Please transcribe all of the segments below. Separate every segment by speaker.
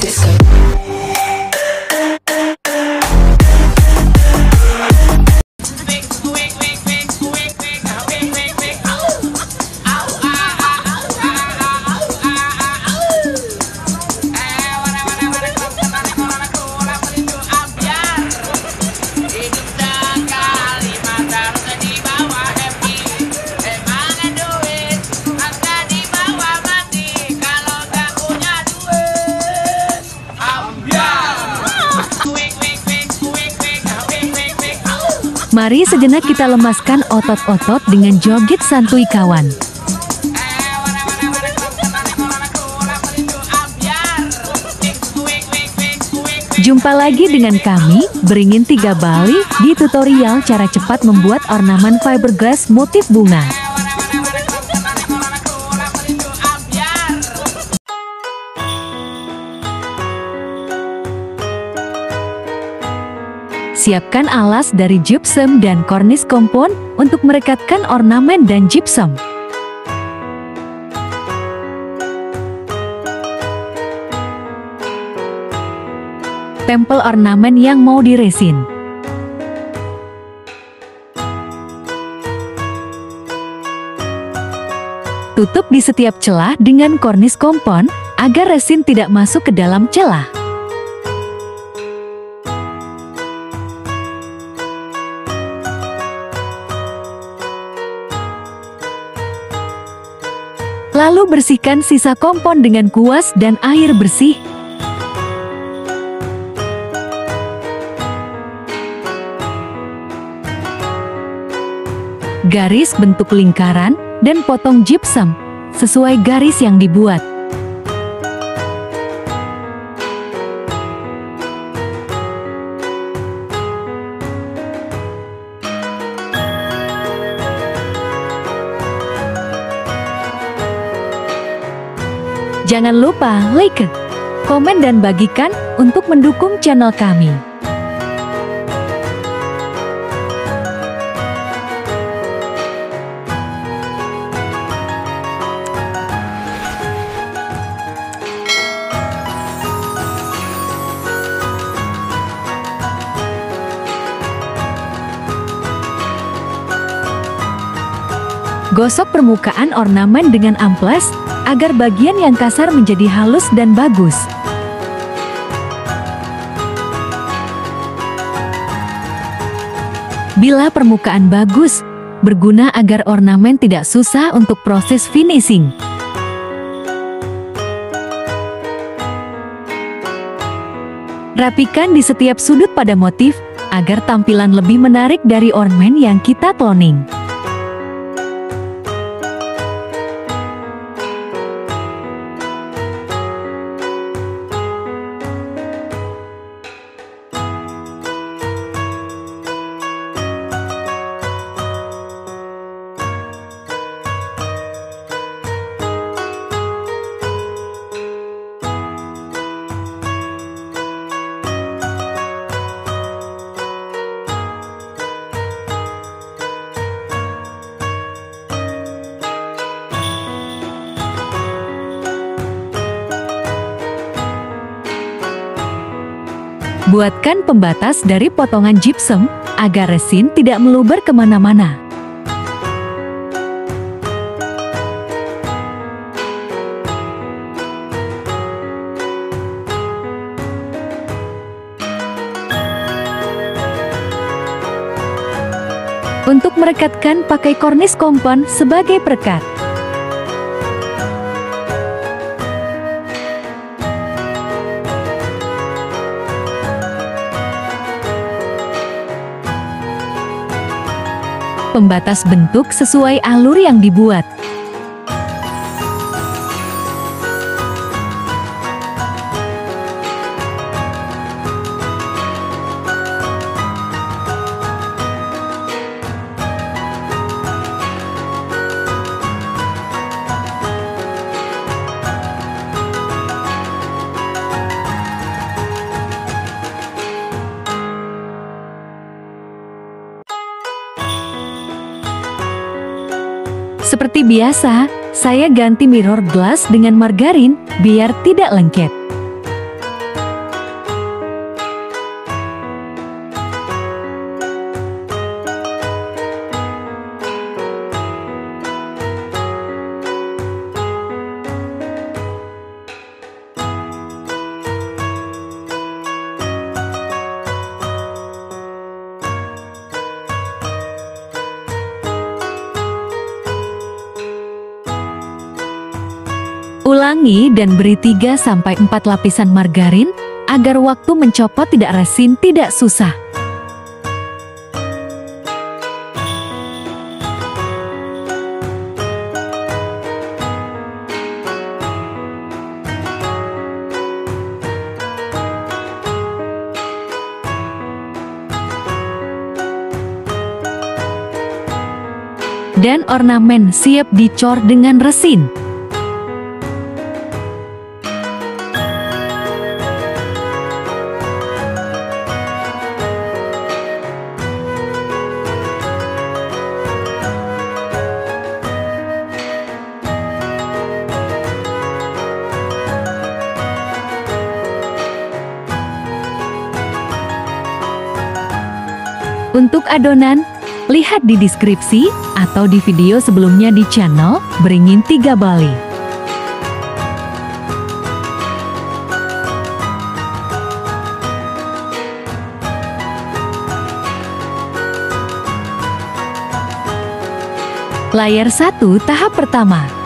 Speaker 1: disco.
Speaker 2: Mari sejenak kita lemaskan otot-otot dengan joget santuy kawan. Jumpa lagi dengan kami, Beringin 3 Bali, di tutorial cara cepat membuat ornamen fiberglass motif bunga. Siapkan alas dari gypsum dan kornis kompon untuk merekatkan ornamen dan gypsum. Tempel ornamen yang mau diresin. Tutup di setiap celah dengan kornis kompon agar resin tidak masuk ke dalam celah. Lalu bersihkan sisa kompon dengan kuas dan air bersih. Garis bentuk lingkaran dan potong gypsum sesuai garis yang dibuat. Jangan lupa like, komen dan bagikan untuk mendukung channel kami. Gosok permukaan ornamen dengan amplas agar bagian yang kasar menjadi halus dan bagus. Bila permukaan bagus, berguna agar ornamen tidak susah untuk proses finishing. Rapikan di setiap sudut pada motif agar tampilan lebih menarik dari ornamen yang kita cloning. Buatkan pembatas dari potongan gypsum agar resin tidak meluber kemana-mana. Untuk merekatkan, pakai kornis kompon sebagai perekat. Pembatas bentuk sesuai alur yang dibuat. Seperti biasa, saya ganti mirror glass dengan margarin biar tidak lengket. Ulangi dan beri 3-4 lapisan margarin agar waktu mencopot resin tidak susah. Dan ornamen siap dicor dengan resin. Untuk adonan, lihat di deskripsi atau di video sebelumnya di channel Beringin 3 Bali. Layer 1 tahap pertama.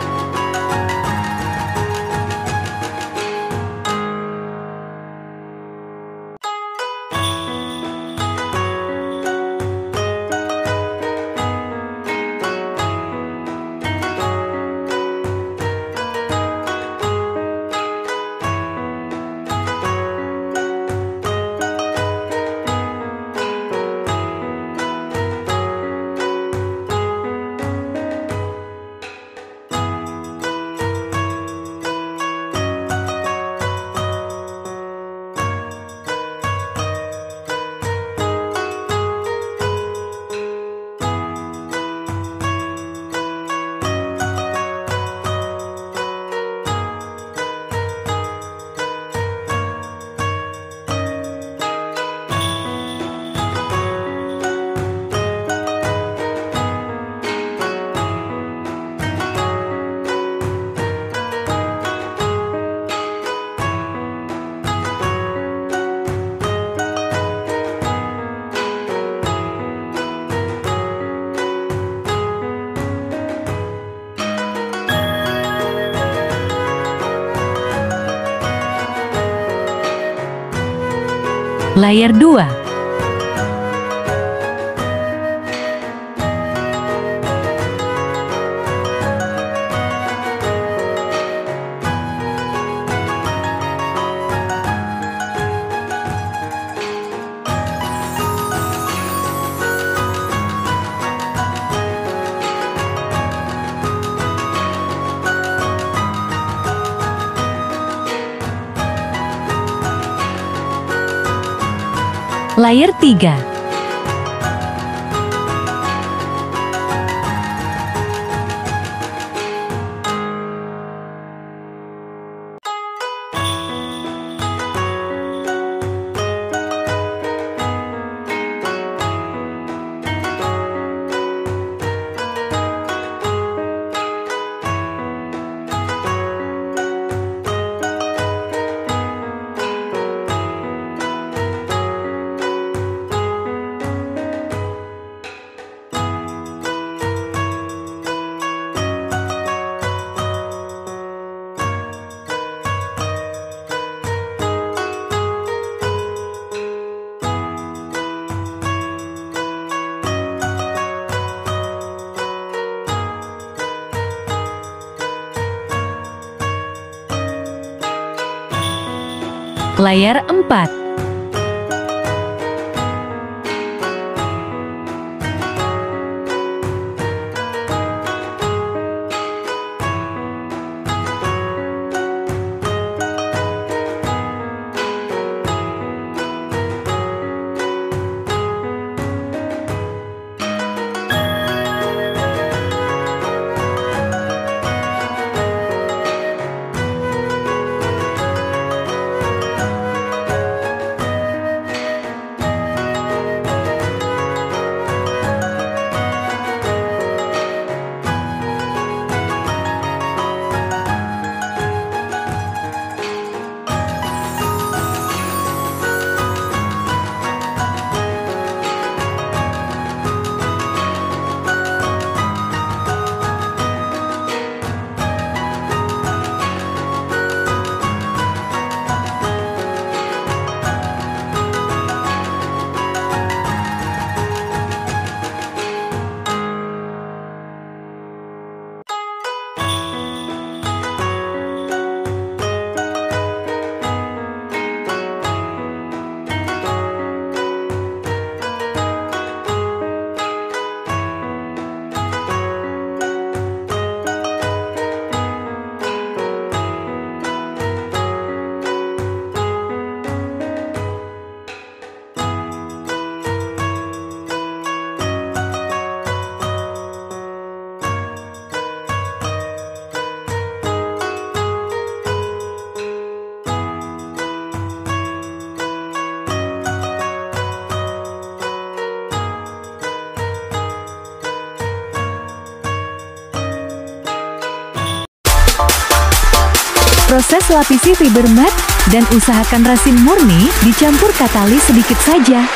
Speaker 2: Layer 2. Layer 3. Layer 4. Proses lapisi fiber mat dan usahakan resin murni dicampur katalis sedikit saja.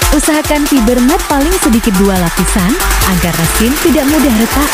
Speaker 2: Usahakan fiber mat paling sedikit 2 lapisan agar resin tidak mudah retak.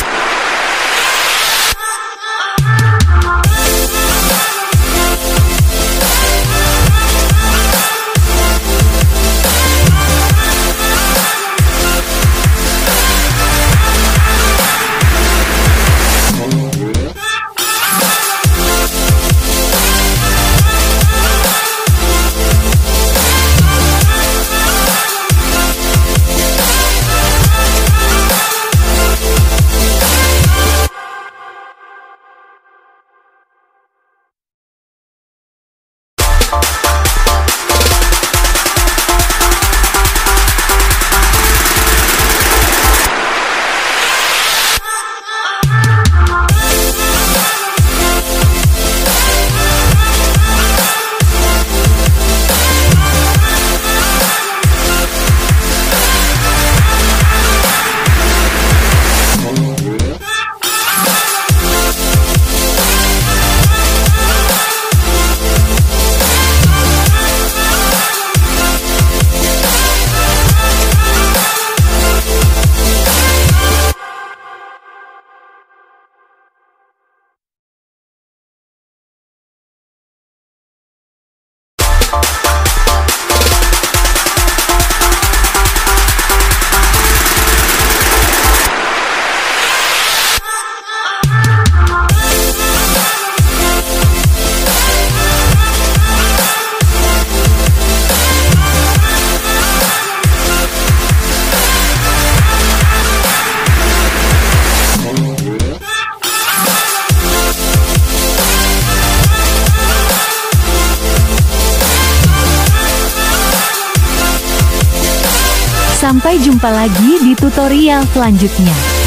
Speaker 2: Sampai jumpa lagi di tutorial selanjutnya.